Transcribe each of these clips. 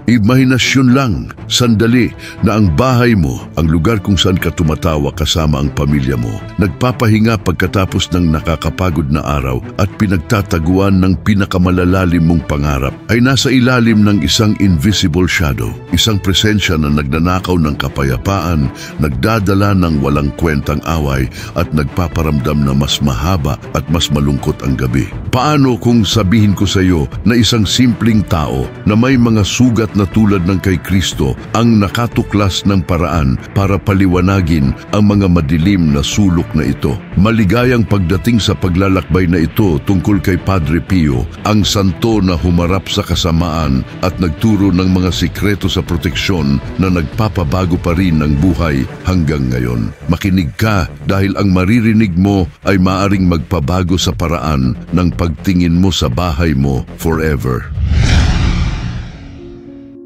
Imahinasyon lang, sandali, na ang bahay mo, ang lugar kung saan ka tumatawa kasama ang pamilya mo, nagpapahinga pagkatapos ng nakakapagod na araw at pinagtataguan ng pinakamalalalim mong pangarap, ay nasa ilalim ng isang invisible shadow, isang presensya na nagnanakaw ng kapayapaan, nagdadala ng walang kwentang away at nagpaparamdam na mas mahaba at mas malungkot ang gabi. Paano kung sabihin ko sa iyo na isang simpleng tao na may mga sugat na tulad ng kay Kristo ang nakatuklas ng paraan para paliwanagin ang mga madilim na sulok na ito? Maligayang pagdating sa paglalakbay na ito tungkol kay Padre Pio, ang santo na humarap sa kasamaan at nagturo ng mga sikreto sa proteksyon na nagpapabago pa rin ng buhay hanggang ngayon. Makinig ka dahil ang maririnig mo ay maaring magpabago sa paraan ng pagtingin mo sa bahay mo forever.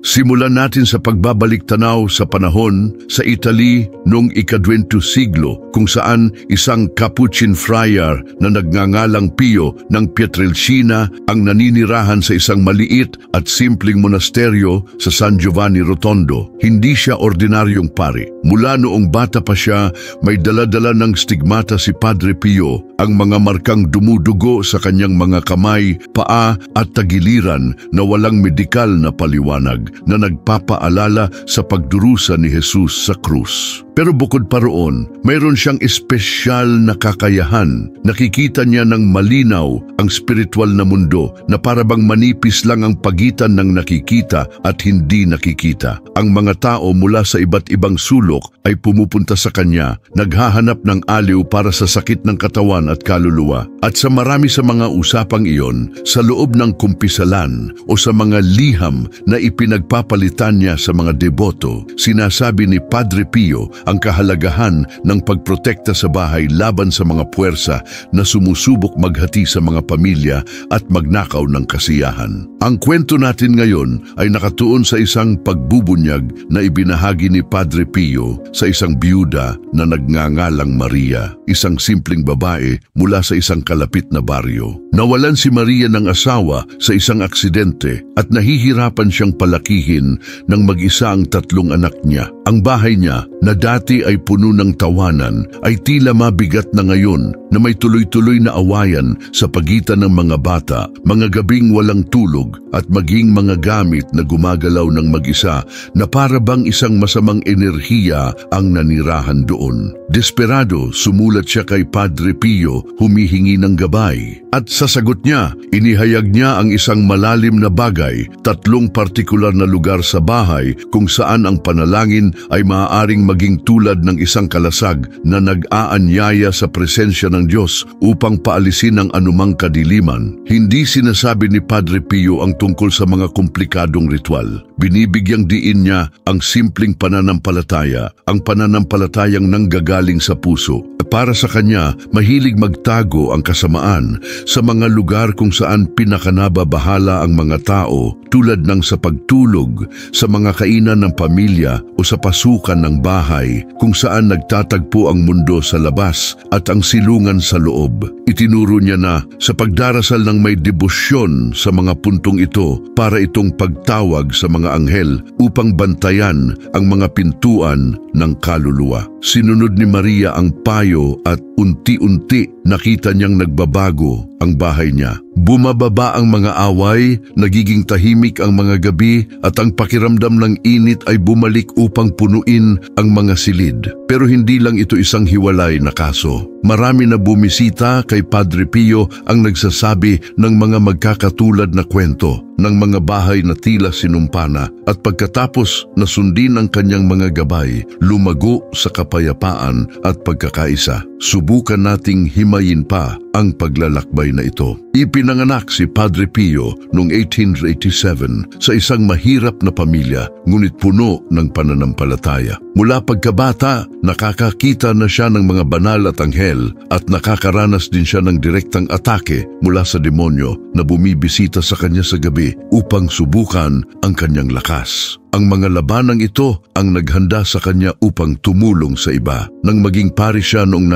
Simulan natin sa pagbabalik tanaw sa panahon sa Italy noong ika-20 siglo kung saan isang Capuchin friar na nagngangalang Pio ng Pietrelcina ang naninirahan sa isang maliit at simpleng monasteryo sa San Giovanni Rotondo. Hindi siya ordinaryong pari. Mula noong bata pa siya, may dala-dala ng stigmata si Padre Pio, ang mga markang dumudugo sa kanyang mga kamay, paa at tagiliran na walang medikal na paliwanag na nagpapaalala sa pagdurusa ni Jesus sa krus. Pero bukod pa roon, mayroon siyang espesyal na kakayahan. Nakikita niya ng malinaw ang spiritual na mundo na parabang manipis lang ang pagitan ng nakikita at hindi nakikita. Ang mga tao mula sa iba't ibang sulok ay pumupunta sa kanya, naghahanap ng aliw para sa sakit ng katawan at kaluluwa. At sa marami sa mga usapang iyon, sa loob ng kumpisalan o sa mga liham na ipinagpapalitan niya sa mga deboto, sinasabi ni Padre Pio ang kahalagahan ng pagprotekta sa bahay laban sa mga puwersa na sumusubok maghati sa mga pamilya at magnakaw ng kasiyahan. Ang kwento natin ngayon ay nakatuon sa isang pagbubunyag na ibinahagi ni Padre Pio sa isang biyuda na nagngangalang Maria, isang simpleng babae mula sa isang kalapit na baryo. Nawalan si Maria ng asawa sa isang aksidente at nahihirapan siyang palakihin ng mag-isa ang 3 anak niya. Ang bahay niya na dati ay puno ng tawanan ay tila mabigat na ngayon na may tuloy-tuloy na awayan sa pagitan ng mga bata, mga gabing walang tulog at maging mga gamit na gumagalaw ng mag-isa na para bang isang masamang enerhiya ang nanirahan doon. Desperado, sumulat siya kay Padre Pio, humihingi ng gabay. At sa sagot niya, inihayag niya ang isang malalim na bagay, 3 partikular na lugar sa bahay kung saan ang panalangin ay maaaring maging tulad ng isang kalasag na nag-aanyaya sa presensya ng Diyos upang paalisin ang anumang kadiliman. Hindi sinasabi ni Padre Pio ang tungkol sa mga komplikadong ritual. Binibigyang diin niya ang simpleng pananampalataya, ang pananampalatayang nanggagaling sa puso. Para sa kanya, mahilig magtago ang kasamaan sa mga lugar kung saan pinakanababahala ang mga tao, tulad ng sa pagtulog, sa mga kainan ng pamilya o sa pasukan ng bahay kung saan nagtatagpo ang mundo sa labas at ang silungan sa loob. Itinuro niya na sa pagdarasal ng may debosyon sa mga puntong ito para itong pagtawag sa mga anghel upang bantayan ang mga pintuan ng kaluluwa. Sinunod ni Maria ang payo at unti-unti nakita niyang nagbabago ang bahay niya. Bumababa ang mga away, nagiging tahimik ang mga gabi at ang pakiramdam ng init ay bumalik upang punuin ang mga silid. Pero hindi lang ito isang hiwalay na kaso. Marami na bumisita kay Padre Pio ang nagsasabi ng mga magkakatulad na kwento ng mga bahay na tila sinumpana at pagkatapos nasundin ang kanyang mga gabay, lumago sa kapayapaan at pagkakaisa. Subukan nating himayin pa ang paglalakbay na ito. Ipinanganak si Padre Pio noong 1887 sa isang mahirap na pamilya, ngunit puno ng pananampalataya. Mula pagkabata, nakakakita na siya ng mga banal at anghel at nakakaranas din siya ng direktang atake mula sa demonyo na bumibisita sa kanya sa gabi upang subukan ang kanyang lakas. Ang mga labanang ito ang naghanda sa kanya upang tumulong sa iba. Nang maging pari siya noong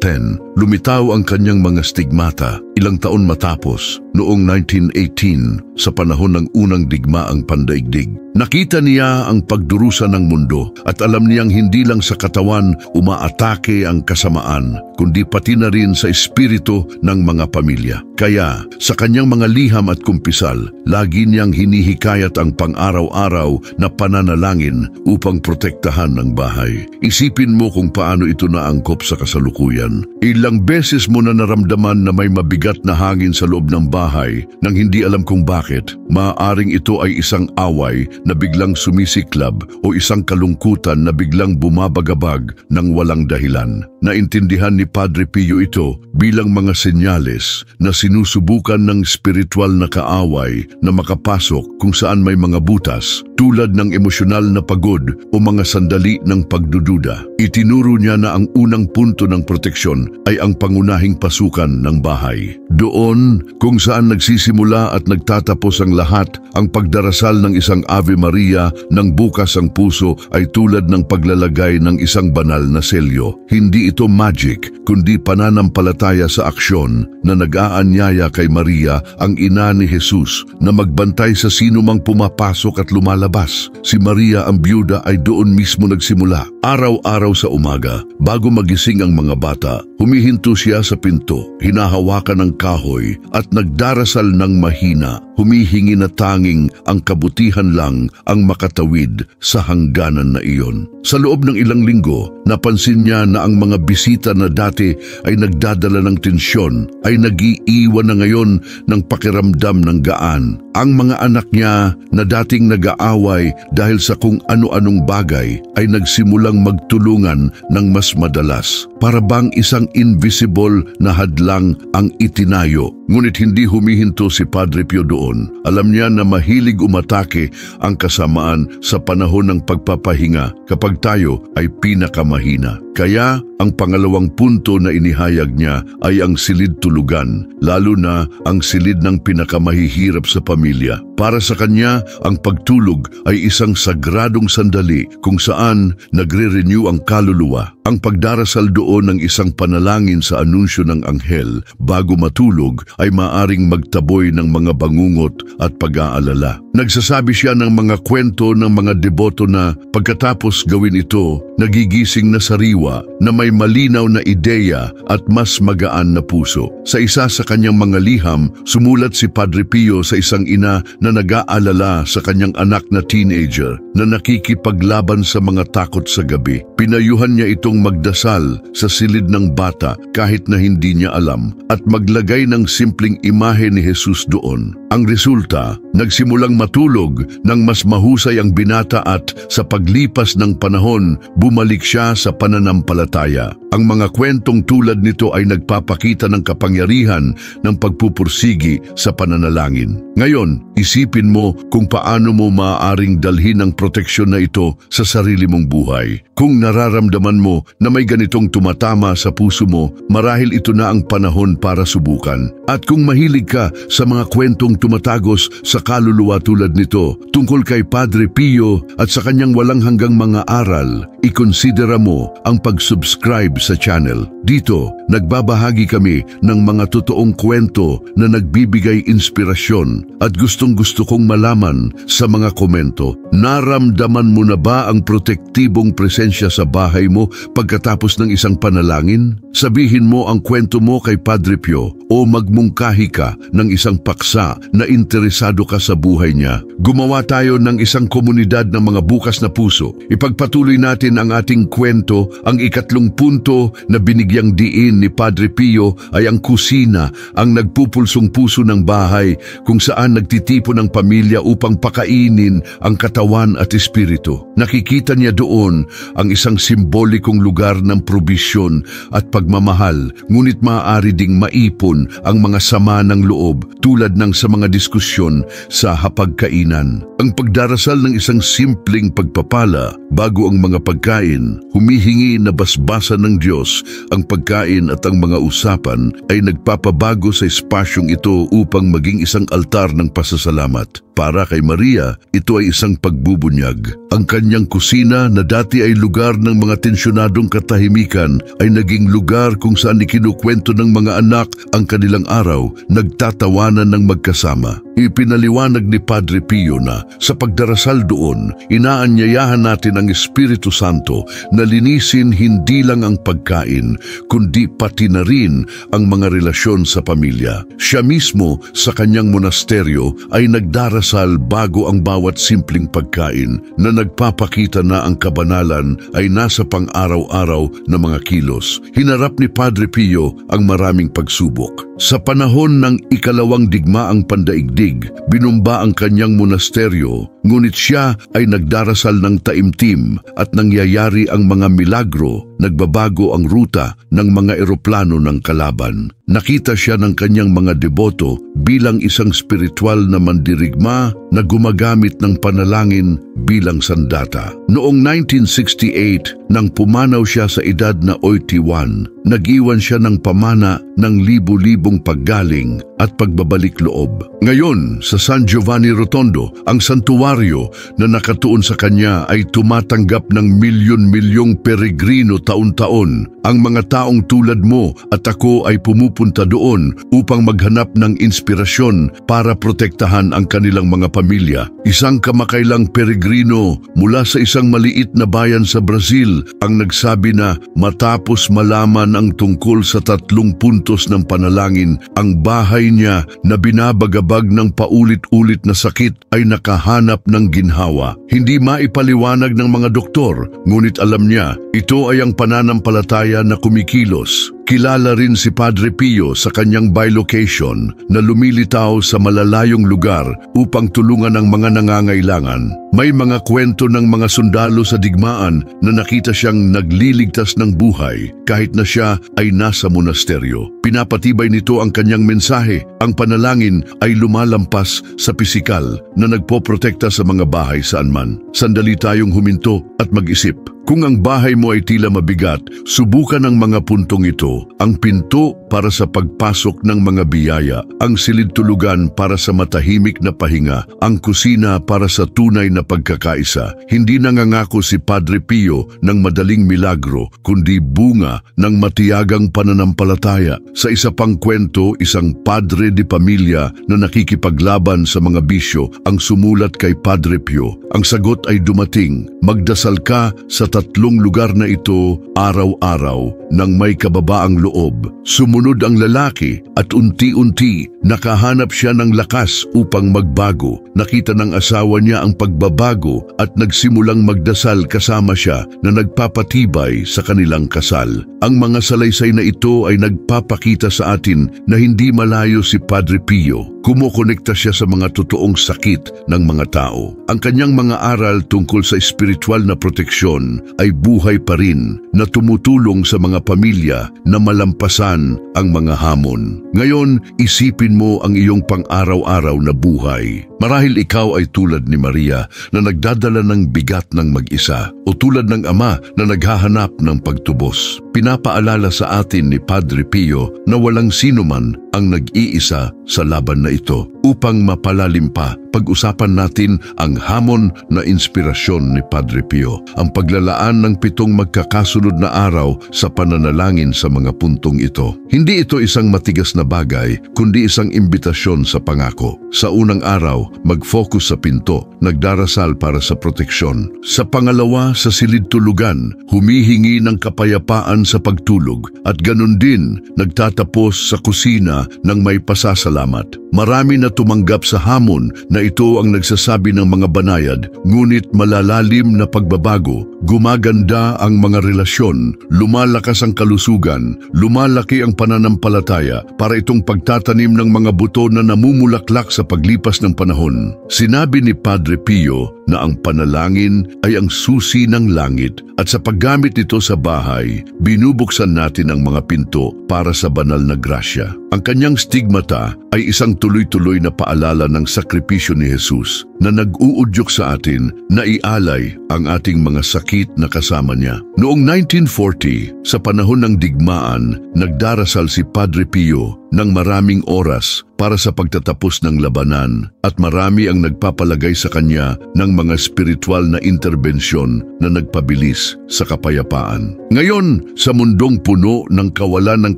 1910, lumitaw ang kanyang mga stigmata. Ilang taon matapos, noong 1918, sa panahon ng unang digmaang pandaigdig, nakita niya ang pagdurusa ng mundo at alam niyang hindi lang sa katawan umaatake ang kasamaan, kundi pati na rin sa espiritu ng mga pamilya. Kaya, sa kanyang mga liham at kumpisal, lagi niyang hinihikayat ang pang-araw-araw na pananalangin upang protektahan ang bahay. Isipin mo kung paano ito naangkop sa kasalukuyan. Ilang beses mo na naramdaman na may mabigat na hangin sa loob ng bahay nang hindi alam kung bakit. Maaaring ito ay isang away na biglang sumisiklab o isang kalungkutan na biglang bumabagabag ng walang dahilan. Naintindihan ni Padre Pio ito bilang mga senyales na sinusubukan ng spiritual na kaaway na makapasok kung saan may mga butas tulad ng emosyonal na pagod o mga sandali ng pagdududa. Itinuro niya na ang unang punto ng proteksyon ay ang pangunahing pasukan ng bahay. Doon kung saan nagsisimula at nagtatapos ang lahat, ang pagdarasal ng isang Ave Maria ng bukas ang puso ay tulad ng paglalagay ng isang banal na selyo. Hindi ito magic, kundi pananampalataya sa aksyon na nag-aanyaya kay Maria, ang ina ni Jesus, na magbantay sa sino mang pumapasok at lumalabas. Si Maria ang byuda ay doon mismo nagsimula. Araw-araw sa umaga, bago magising ang mga bata, humihinto siya sa pinto, hinahawakan ng kahoy at nagdarasal ng mahina, humihingi na tanging ang kabutihan lang ang makatawid sa hangganan na iyon. Sa loob ng ilang linggo, napansin niya na ang mga bisita na dati ay nagdadala ng tensyon ay nag-iiwan na ngayon ng pakiramdam ng gaan. Ang mga anak niya na dating nag-aaway dahil sa kung ano-anong bagay ay nagsimulang magtulungan ng mas madalas. Para bang isang invisible na hadlang ang itinayo. Ngunit hindi humihinto si Padre Pio doon. Alam niya na mahilig umatake ang kasamaan sa panahon ng pagpapahinga kapag tayo ay pinakamahina. Kaya ang pangalawang punto na inihayag niya ay ang silid tulugan, lalo na ang silid ng pinakamahihirap sa pamilya. Para sa kanya, ang pagtulog ay isang sagradong sandali kung saan nagre-renew ang kaluluwa. Ang pagdarasal doon ng isang panalangin sa anunsyo ng anghel bago matulog ay maaring magtaboy ng mga bangungot at pag-aalala. Nagsasabi siya ng mga kwento ng mga deboto na pagkatapos gawin ito, nagigising na sariwa na may malinaw na ideya at mas magaan na puso. Sa isa sa kanyang mga liham, sumulat si Padre Pio sa isang ina na nag-aalala sa kanyang anak na teenager na nakikipaglaban sa mga takot sa gabi. Pinayuhan niya itong magdasal sa silid ng bata kahit na hindi niya alam at maglagay ng simpleng imahe ni Jesus doon. Ang resulta, nagsimulang matulog nang mas mahusay ang binata at sa paglipas ng panahon, bumalik siya sa pananampalataya. Ang mga kwentong tulad nito ay nagpapakita ng kapangyarihan ng pagpupursigi sa pananalangin. Ngayon, isipin mo kung paano mo maaaring dalhin ang proteksyon na ito sa sarili mong buhay. Kung nararamdaman mo na may ganitong tumatama sa puso mo, marahil ito na ang panahon para subukan. At kung mahilig ka sa mga kwentong tumatagos sa kaluluwa tulad nito, tungkol kay Padre Pio at sa kanyang walang hanggang mga aral, ikonsidera mo ang pag-subscribe sa channel. Dito, nagbabahagi kami ng mga totoong kwento na nagbibigay inspirasyon at gustong-gusto kong malaman sa mga komento. Naramdaman mo na ba ang protektibong presensya sa bahay mo pagkatapos ng isang panalangin? Sabihin mo ang kwento mo kay Padre Pio o magmungkahi ka ng isang paksa na interesado ka sa buhay niya. Gumawa tayo ng isang komunidad ng mga bukas na puso. Ipagpatuloy natin ang ating kwento. Ang ikatlong punto na binigyang diin ni Padre Pio ay ang kusina, ang nagpupulsong puso ng bahay kung saan nagtitipon ang pamilya upang pakainin ang katawan at espiritu. Nakikita niya doon ang isang simbolikong lugar ng probisyon at pagmamahal, ngunit maaari ding maipon ang mga sama ng loob tulad ng sa mga diskusyon sa hapagkainan. Ang pagdarasal ng isang simpleng pagpapala bago ang mga pagkain, humihingi na basbasan ng Diyos ang pagkain at ang mga usapan ay nagpapabago sa espasyong ito upang maging isang altar ng pasasalamat. Para kay Maria, ito ay isang pagbubunyag. Ang kanyang kusina na dati ay lugar ng mga tensyonadong katahimikan ay naging lugar kung saan ikinukwento ng mga anak ang kanilang araw, nagtatawanan ng magkasama. Ipinaliwanag ni Padre Pio na sa pagdarasal doon, inaanyayahan natin ang Espiritu Santo na linisin hindi lang ang pagkain, kundi pati na rin ang mga relasyon sa pamilya. Siya mismo sa kanyang monasteryo ay nagdarasal bago ang bawat simpleng pagkain na nagpapakita na ang kabanalan ay nasa pang-araw-araw na mga kilos. Hinarap ni Padre Pio ang maraming pagsubok. Sa panahon ng ikalawang digmaang pandaigdig, binumba ang kanyang monasteryo, ngunit siya ay nagdarasal ng taimtim at nangyayari ang mga milagro, nagbabago ang ruta ng mga eroplano ng kalaban. Nakita siya ng kanyang mga deboto bilang isang spiritual na mandirigma na gumagamit ng panalangin bilang sandata. Noong 1968, nang pumanaw siya sa edad na 81, nag-iwan siya ng pamana ng libu-libong paggaling at pagbabalik loob. Ngayon, sa San Giovanni Rotondo, ang santuwaryo na nakatuon sa kanya ay tumatanggap ng milyon-milyong peregrino taon-taon. Ang mga taong tulad mo at ako ay pumupunta doon upang maghanap ng inspirasyon para protektahan ang kanilang mga pamilya. Isang kamakailang peregrino mula sa isang maliit na bayan sa Brazil ang nagsabi na matapos malaman ang tungkol sa 3 puntos ng panalangin, ang bahay niya na binabagabag ng paulit-ulit na sakit ay nakahanap ng ginhawa. Hindi maipaliwanag ng mga doktor, ngunit alam niya, ito ay ang pananampalataya na kumikilos. Kilala rin si Padre Pio sa kanyang bilocation na lumilitaw sa malalayong lugar upang tulungan ang mga nangangailangan. May mga kwento ng mga sundalo sa digmaan na nakita siyang nagliligtas ng buhay kahit na siya ay nasa monasteryo. Pinapatibay nito ang kanyang mensahe. Ang panalangin ay lumalampas sa pisikal na nagpoprotekta sa mga bahay saan man. Sandali tayong huminto at mag-isip. Kung ang bahay mo ay tila mabigat, subukan ang mga puntong ito. Ang pinto para sa pagpasok ng mga biyaya, ang silid-tulugan para sa matahimik na pahinga, ang kusina para sa tunay na pagkakaisa. Hindi nangangako si Padre Pio ng madaling milagro, kundi bunga ng matiyagang pananampalataya. Sa isa pang kwento, isang padre de pamilya na nakikipaglaban sa mga bisyo ang sumulat kay Padre Pio. Ang sagot ay dumating, magdasal ka sa 3 lugar na ito araw-araw nang may kababaang loob. Sumunod ang lalaki at unti-unti nakahanap siya ng lakas upang magbago. Nakita ng asawa niya ang pagbabago at nagsimulang magdasal kasama siya na nagpapatibay sa kanilang kasal. Ang mga salaysay na ito ay nagpapakita sa atin na hindi malayo si Padre Pio. Kumukonekta siya sa mga totoong sakit ng mga tao. Ang kanyang mga aral tungkol sa espiritual na proteksyon ay buhay pa rin na tumutulong sa mga pamilya na malampasan ang mga hamon. Ngayon, isipin mo ang iyong pang-araw-araw na buhay. Marahil ikaw ay tulad ni Maria na nagdadala ng bigat ng mag-isa o tulad ng ama na naghahanap ng pagtubos. Pinapaalala sa atin ni Padre Pio na walang sinuman ang nag-iisa sa laban na ito. Upang mapalalim pa, pag-usapan natin ang hamon na inspirasyon ni Padre Pio, ang paglalaan ng 7 magkakasunod na araw sa pananalangin sa mga puntong ito. Hindi ito isang matigas na bagay, kundi isang imbitasyon sa pangako. Sa unang araw, mag-focus sa pinto, nagdarasal para sa proteksyon. Sa pangalawa, sa silid-tulugan, humihingi ng kapayapaan sa pagtulog, at ganun din, nagtatapos sa kusina ng may pasasalamat. Marami na tumanggap sa hamon na ito ang nagsasabi ng mga banayad, ngunit malalalim na pagbabago. Gumaganda ang mga relasyon, lumalakas ang kalusugan, lumalaki ang pananampalataya para itong pagtatanim ng mga buto na namumulaklak sa paglipas ng panahon. Sinabi ni Padre Pio na ang panalangin ay ang susi ng langit at sa paggamit nito sa bahay, binubuksan natin ang mga pinto para sa banal na grasya. Ang kanyang stigmata ay isang tuloy-tuloy na paalala ng sakripisyo ni Jesus na nag-uudyok sa atin na ialay ang ating mga sakit na kasama niya. Noong 1940, sa panahon ng digmaan, nagdarasal si Padre Pio ng maraming oras para sa pagtatapos ng labanan at marami ang nagpapalagay sa kanya ng mga spiritual na interbensyon na nagpabilis sa kapayapaan. Ngayon, sa mundong puno ng kawalan ng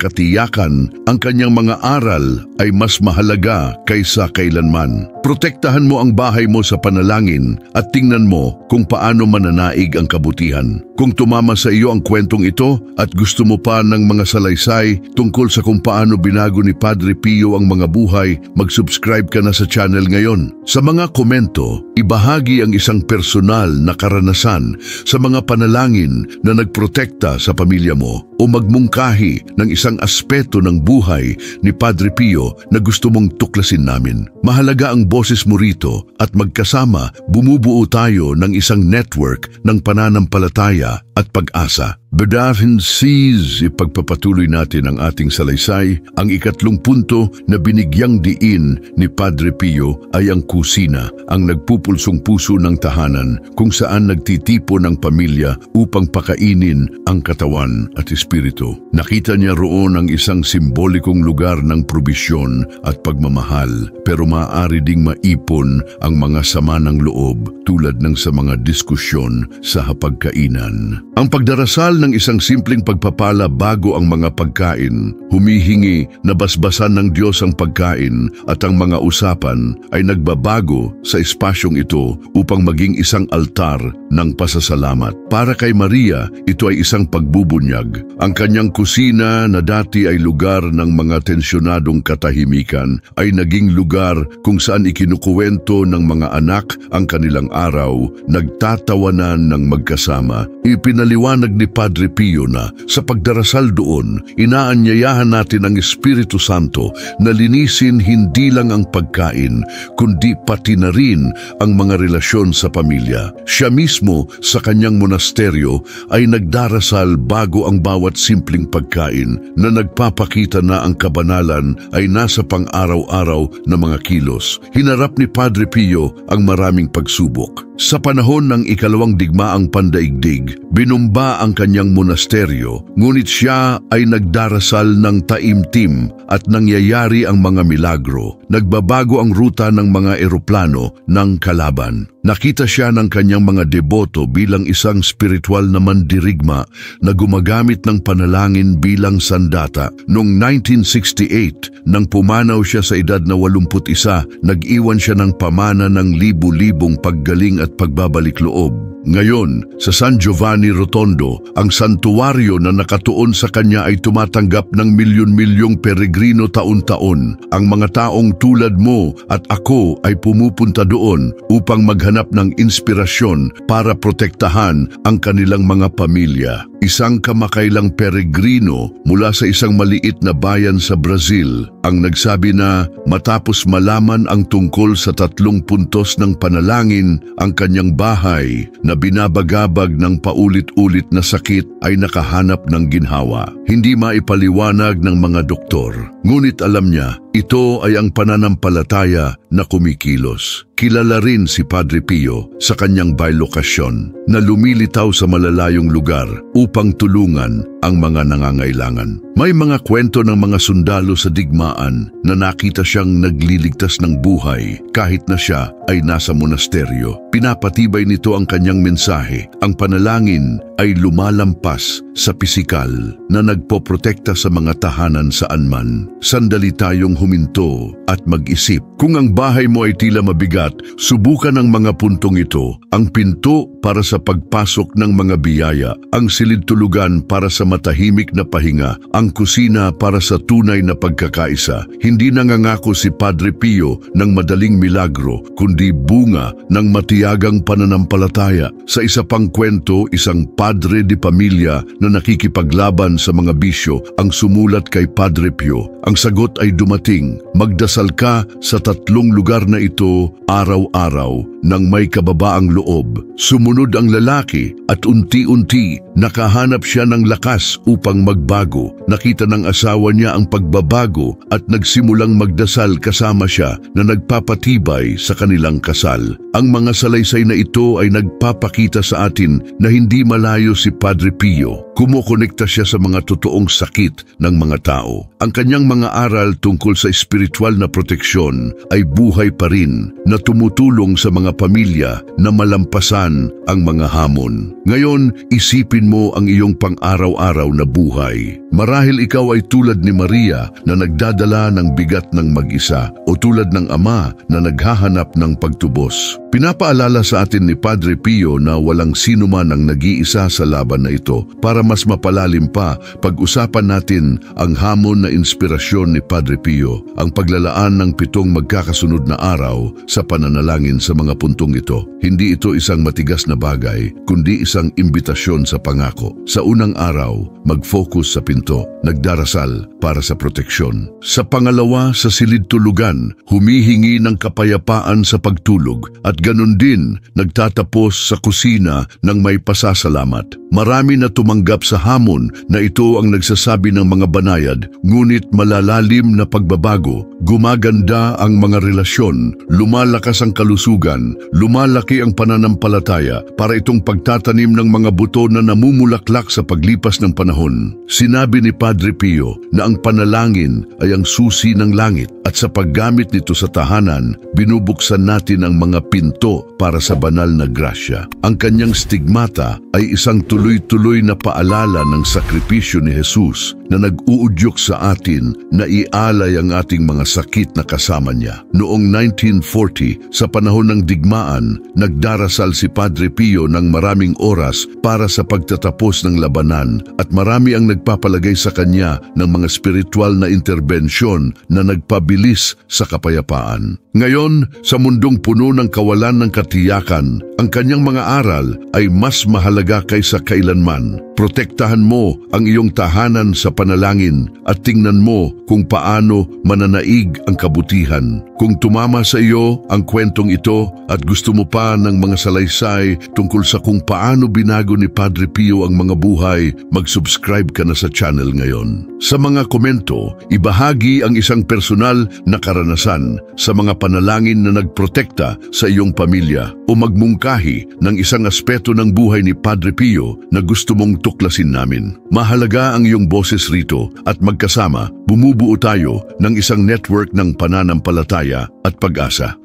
katiyakan, ang kanyang mga aral ay mas mahalaga kaysa kailanman. Protektahan mo ang bahay mo sa panalangin at tingnan mo kung paano mananaig ang kabutihan. Kung tumama sa iyo ang kwentong ito at gusto mo pa ng mga salaysay tungkol sa kung paano binago ni Padre Pio ang mga buhay, mag-subscribe ka na sa channel ngayon. Sa mga komento, ibahagi ang isang personal na karanasan sa mga panalangin na nagprotekta sa pamilya mo o magmungkahi ng isang aspeto ng buhay ni Padre Pio na gusto mong tuklasin namin. Mahalaga ang boses mo rito at magkasama bumubuo tayo ng isang network ng pananampalataya at pag-asa. Bedahin sees, ipagpapatuloy natin ang ating salaysay. Ang ikatlong punto na binigyang diin ni Padre Pio ay ang kusina, ang nagpupulsong puso ng tahanan kung saan nagtitipon ng pamilya upang pakainin ang katawan at espiritu. Nakita niya roon ang isang simbolikong lugar ng probisyon at pagmamahal, pero maaari ding maipon ang mga sama ng loob tulad ng sa mga diskusyon sa hapagkainan. Ang pagdarasal ng isang simpleng pagpapala bago ang mga pagkain, humihingi na basbasan ng Diyos ang pagkain at ang mga usapan ay nagbabago sa espasyong ito upang maging isang altar ng pasasalamat. Para kay Maria, ito ay isang pagbubunyag. Ang kanyang kusina na dati ay lugar ng mga tensyonadong katahimikan ay naging lugar kung saan ikinukuwento ng mga anak ang kanilang araw, nagtatawanan ng magkasama. Ipinaliwanag ni Padre Pio na sa pagdarasal doon, inaanyayahan natin ang Espiritu Santo na linisin hindi lang ang pagkain, kundi pati na rin ang mga relasyon sa pamilya. Siya mismo sa kanyang monasteryo ay nagdarasal bago ang bawat simpleng pagkain na nagpapakita na ang kabanalan ay nasa pang-araw-araw na mga kilos. Hinarap ni Padre Pio ang maraming pagsubok. Sa panahon ng ikalawang digmaang pandaigdig, binumba ang kanyang monasteryo, ngunit siya ay nagdarasal ng taimtim at nangyayari ang mga milagro. Nagbabago ang ruta ng mga eroplano ng kalaban. Nakita siya ng kanyang mga deboto bilang isang spiritual na mandirigma na gumagamit ng panalangin bilang sandata. Noong 1968, nang pumanaw siya sa edad na 81, nag-iwan siya ng pamana ng libu-libong paggaling at pagbabalik loob. Ngayon, sa San Giovanni Rotondo, ang santuwaryo na nakatuon sa kanya ay tumatanggap ng milyon-milyong peregrino taon-taon. Ang mga taong tulad mo at ako ay pumupunta doon upang maghanap ng inspirasyon para protektahan ang kanilang mga pamilya. Isang kamakailang peregrino mula sa isang maliit na bayan sa Brazil ang nagsabi na matapos malaman ang tungkol sa 3 puntos ng panalangin, ang kanyang bahay na binabagabag ng paulit-ulit na sakit ay nakahanap ng ginhawa. Hindi maipaliwanag ng mga doktor, ngunit alam niya, ito ay ang pananampalataya na kumikilos. Kilala rin si Padre Pio sa kanyang bilokasyon na lumilitaw sa malalayong lugar upang tulungan ang mga nangangailangan. May mga kwento ng mga sundalo sa digmaan na nakita siyang nagliligtas ng buhay kahit na siya ay nasa monasteryo. Pinapatibay nito ang kanyang mensahe. Ang panalangin ay lumalampas sa pisikal na nagpoprotekta sa mga tahanan saan man. Sandali tayong huminto at mag-isip. Kung ang bahay mo ay tila mabigat, subukan ang mga puntong ito. Ang pinto para sa pagpasok ng mga biyaya, ang silid-tulugan para sa matahimik na pahinga, ang kusina para sa tunay na pagkakaisa. Hindi nangangako si Padre Pio ng madaling milagro, kundi bunga ng matiyagang pananampalataya. Sa isa pang kwento, isang padre de pamilya na nakikipaglaban sa mga bisyo ang sumulat kay Padre Pio. Ang sagot ay dumating, magdasal ka sa 3 lugar na ito araw-araw ng may kababaang loob. Sumunod ang lalaki at unti-unti nakahanap siya ng lakas upang magbago. Nakita ng asawa niya ang pagbabago at nagsimulang magdasal kasama siya na nagpapatibay sa kanilang kasal. Ang mga salaysay na ito ay nagpapakita sa atin na hindi malayo si Padre Pio. Kumukonekta siya sa mga totoong sakit ng mga tao. Ang kanyang mga aral tungkol sa espiritual na proteksyon ay buhay pa rin na tumutulong sa mga pamilya na malampasan ang mga hamon. Ngayon, isipin mo ang iyong pang-araw-araw na buhay. Marahil ikaw ay tulad ni Maria na nagdadala ng bigat ng mag-isa o tulad ng ama na naghahanap ng pagtubos. Pinapaalala sa atin ni Padre Pio na walang sino man ang nag-iisa sa laban na ito. Para mas mapalalim pa, pag-usapan natin ang hamon na inspirasyon ni Padre Pio, ang paglalaan ng 7 magkakasunod na araw sa pananalangin sa mga puntong ito. Hindi ito isang matigas na bagay, kundi isang imbitasyon sa pangako. Sa unang araw, mag-focus sa pinto, nagdarasal para sa proteksyon. Sa pangalawa, sa silid-tulugan, humihingi ng kapayapaan sa pagtulog at ganun din nagtatapos sa kusina ng may pasasalamat. Marami na tumanggap sa hamon na ito ang nagsasabi ng mga banayad, ngunit malalalim na pagbabago. Gumaganda ang mga relasyon, lumalakas ang kalusugan, lumalaki ang pananampalataya para itong pagtatanim ng mga buto na namumulaklak sa paglipas ng panahon. Sinabi ni Padre Pio na ang panalangin ay ang susi ng langit at sa paggamit nito sa tahanan, binubuksan natin ang mga pinto para sa banal na grasya. Ang kanyang stigmata ay isang tuloy-tuloy na paalala ng sakripisyo ni Jesus na nag-uudyok sa atin na ialay ang ating mga sakit na kasama niya. Noong 1940, sa panahon ng digmaan, nagdarasal si Padre Pio ng maraming oras para sa pagtatapos ng labanan at marami ang nagpapalagay sa kanya ng mga spiritual na interbensyon na nagpabilis sa kapayapaan. Ngayon, sa mundong puno ng kawalan ng katiyakan, ang kanyang mga aral ay mas mahalaga kaysa kailanman. Protektahan mo ang iyong tahanan sa panalangin at tingnan mo kung paano mananaig ang kabutihan. Kung tumama sa iyo ang kwentong ito at gusto mo pa ng mga salaysay tungkol sa kung paano binago ni Padre Pio ang mga buhay, mag-subscribe ka na sa channel ngayon. Sa mga komento, ibahagi ang isang personal na karanasan sa mga panalangin na nagprotekta sa iyong pamilya o magmungkahi ng isang aspeto ng buhay ni Padre Pio na gusto mong tuklasin namin. Mahalaga ang iyong boses rito at magkasama bumubuo tayo ng isang network ng pananampalataya at pag-asa.